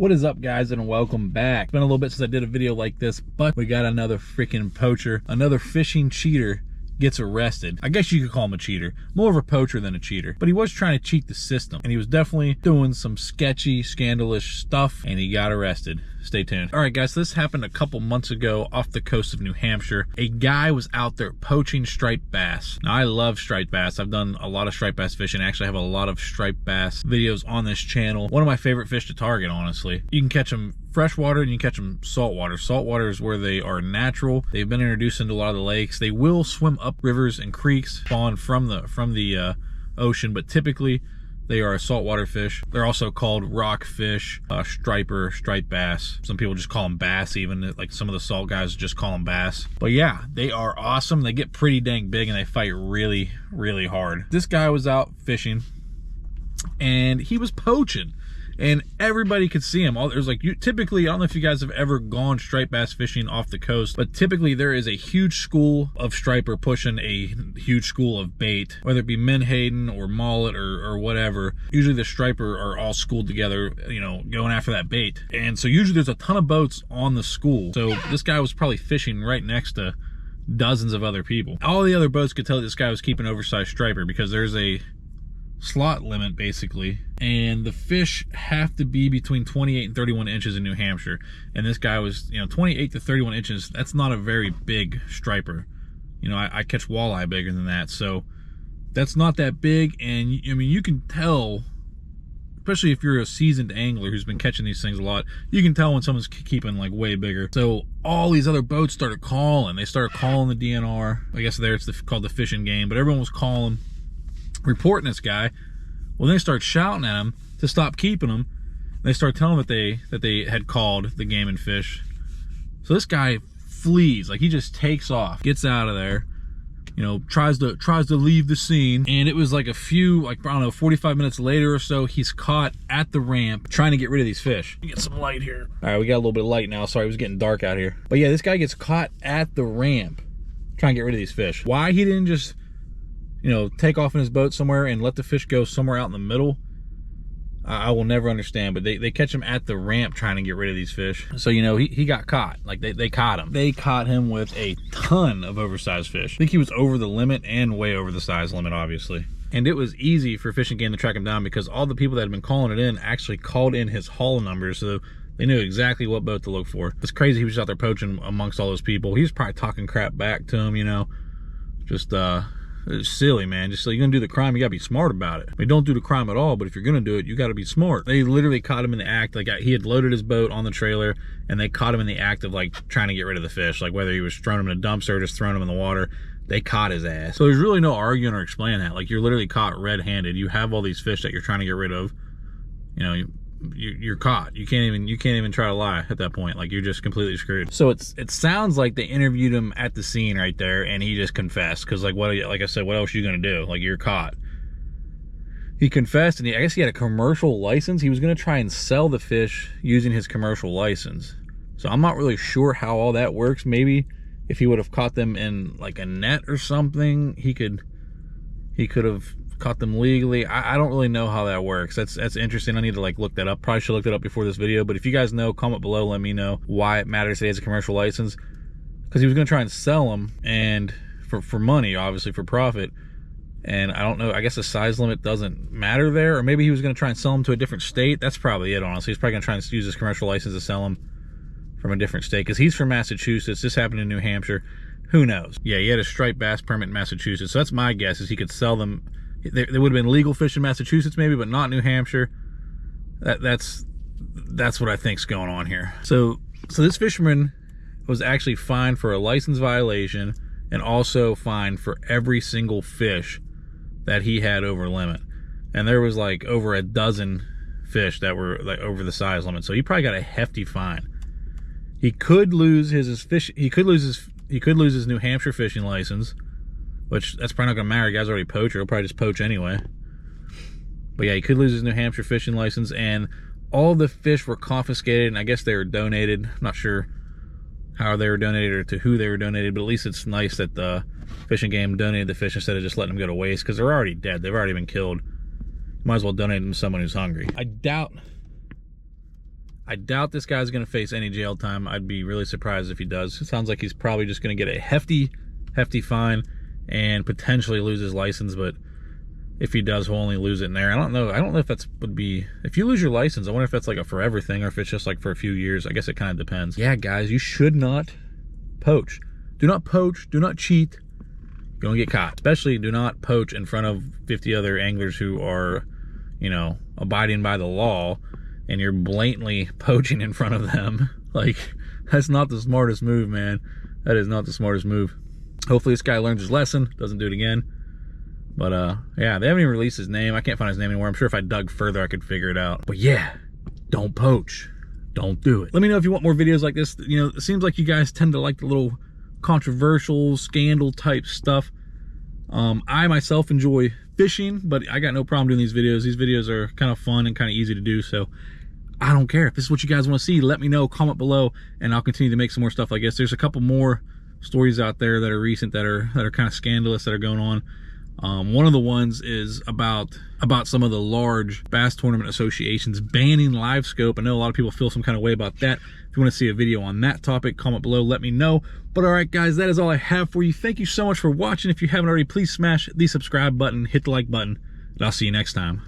What is up, guys, and welcome back. It's been a little bit since I did a video like this, but we got another freaking poacher, another fishing cheater gets arrested. I guess you could call him a cheater. More of a poacher than a cheater. But he was trying to cheat the system, and he was definitely doing some sketchy, scandalous stuff, and he got arrested. Stay tuned. All right, guys, so this happened a couple months ago off the coast of New Hampshire. A guy was out there poaching striped bass. Now, I love striped bass. I've done a lot of striped bass fishing. Actually, I have a lot of striped bass videos on this channel. One of my favorite fish to target, honestly. You can catch them freshwater and you can catch them saltwater. Saltwater is where they are natural. They've been introduced into a lot of the lakes. They will swim up rivers and creeks, spawn from the ocean, but typically they are a saltwater fish. They're also called rockfish, striper, striped bass. Some people just call them bass even. Like some of the salt guys just call them bass. But yeah, they are awesome. They get pretty dang big and they fight really, really hard. This guy was out fishing and he was poaching. And everybody could see him. There's like, typically, I don't know if you guys have ever gone striped bass fishing off the coast, but typically there is a huge school of striper pushing a huge school of bait, whether it be menhaden or mullet or whatever. Usually the striper are all schooled together, you know, going after that bait. And so usually there's a ton of boats on the school. So this guy was probably fishing right next to dozens of other people. All the other boats could tell this guy was keeping oversized striper because there's a slot limit basically, and the fish have to be between 28 and 31 inches in New Hampshire, and this guy was, 28 to 31 inches. That's not a very big striper. I catch walleye bigger than that, so that's not that big. And I mean, you can tell, especially if you're a seasoned angler who's been catching these things a lot, you can tell when someone's keeping like way bigger. So all these other boats started calling. They started calling the DNR. I guess there it's called the fishing game, but everyone was calling, reporting this guy. Well, they start shouting at him to stop keeping him. They start telling him that they had called the Game and Fish. So this guy flees, like he just takes off, gets out of there, tries to leave the scene. And it was like I don't know, 45 minutes later or so, he's caught at the ramp trying to get rid of these fish. Get some light here. All right, we got a little bit of light now. Sorry, it was getting dark out here. But yeah, this guy gets caught at the ramp trying to get rid of these fish. Why he didn't just take off in his boat somewhere and let the fish go somewhere out in the middle, I will never understand. But they catch him at the ramp trying to get rid of these fish. So, he got caught. Like, they caught him. They caught him with a ton of oversized fish. I think he was over the limit and way over the size limit, obviously. And it was easy for Fishing Game to track him down because all the people that had been calling it in actually called in his haul numbers, so they knew exactly what boat to look for. It's crazy he was out there poaching amongst all those people. He was probably talking crap back to him, just, it's silly, man. Just so you're gonna do the crime, you gotta be smart about it. I mean, don't do the crime at all, but if you're gonna do it, you gotta be smart. They literally caught him in the act. Like, he had loaded his boat on the trailer, and they caught him in the act of like trying to get rid of the fish. Like, whether he was throwing them in a dumpster or just throwing them in the water, they caught his ass. So there's really no arguing or explaining that. Like, you're literally caught red-handed. You have all these fish that you're trying to get rid of. You're caught. You can't even try to lie at that point. Like, you're just completely screwed. So it sounds like they interviewed him at the scene right there, and he just confessed. Because like I said, what else are you gonna do? Like, you're caught. He confessed, and I guess he had a commercial license. He was gonna try and sell the fish using his commercial license. So I'm not really sure how all that works. Maybe if he would have caught them in like a net or something, he could have caught them legally. I don't really know how that works. That's interesting. I need to like look that up. Probably should look that up before this video, but if you guys know, comment below, let me know why it matters that he has a commercial license. Because he was going to try and sell them, and for money, obviously, for profit. And I don't know, I guess the size limit doesn't matter there, or maybe he was going to try and sell them to a different state. That's probably it, honestly. He's probably going to try and use his commercial license to sell them from a different state, because he's from Massachusetts. This happened in New Hampshire. Who knows? Yeah, he had a striped bass permit in Massachusetts, so that's my guess, is he could sell them. They would have been legal fish in Massachusetts maybe, but not New Hampshire. That's what I think's going on here. So this fisherman was actually fined for a license violation and also fined for every single fish that he had over limit. And there was like over a dozen fish that were like over the size limit. So he probably got a hefty fine. He could lose his New Hampshire fishing license, which that's probably not gonna matter. The guy's already a poacher. He'll probably just poach anyway. But yeah, he could lose his New Hampshire fishing license, and all the fish were confiscated, and I guess they were donated. I'm not sure how they were donated or to who they were donated, but at least it's nice that the Fishing Game donated the fish instead of just letting them go to waste, because they're already dead. They've already been killed. Might as well donate them to someone who's hungry. I doubt I doubt this guy's going to face any jail time. I'd be really surprised if he does. It sounds like he's probably just going to get a hefty fine and potentially lose his license, but if he does, he'll only lose it in there. I don't know if that's would be, if you lose your license, I wonder if that's like a forever thing or if it's just like for a few years. I guess it kind of depends. Yeah, guys, you should not poach. Do not poach, do not cheat. You're gonna get caught. Especially do not poach in front of 50 other anglers who are, you know, abiding by the law, and you're blatantly poaching in front of them. Like, that's not the smartest move, man. That is not the smartest move. Hopefully this guy learns his lesson, doesn't do it again. But yeah, they haven't even released his name. I can't find his name anymore. I'm sure if I dug further I could figure it out. But yeah, don't poach. Don't do it. Let me know if you want more videos like this. You know, it seems like you guys tend to like the little controversial scandal type stuff. I myself enjoy fishing, but I got no problem doing these videos. These videos are kind of fun and kind of easy to do, so I don't care. If this is what you guys want to see, let me know, comment below, and I'll continue to make some more stuff like this. There's a couple more stories out there that are recent that are kind of scandalous that are going on. One of the ones is about some of the large bass tournament associations banning live scope. I know a lot of people feel some kind of way about that. If you want to see a video on that topic, comment below, let me know. But all right, guys, that is all I have for you. Thank you so much for watching. If you haven't already, please smash the subscribe button, hit the like button, and I'll see you next time.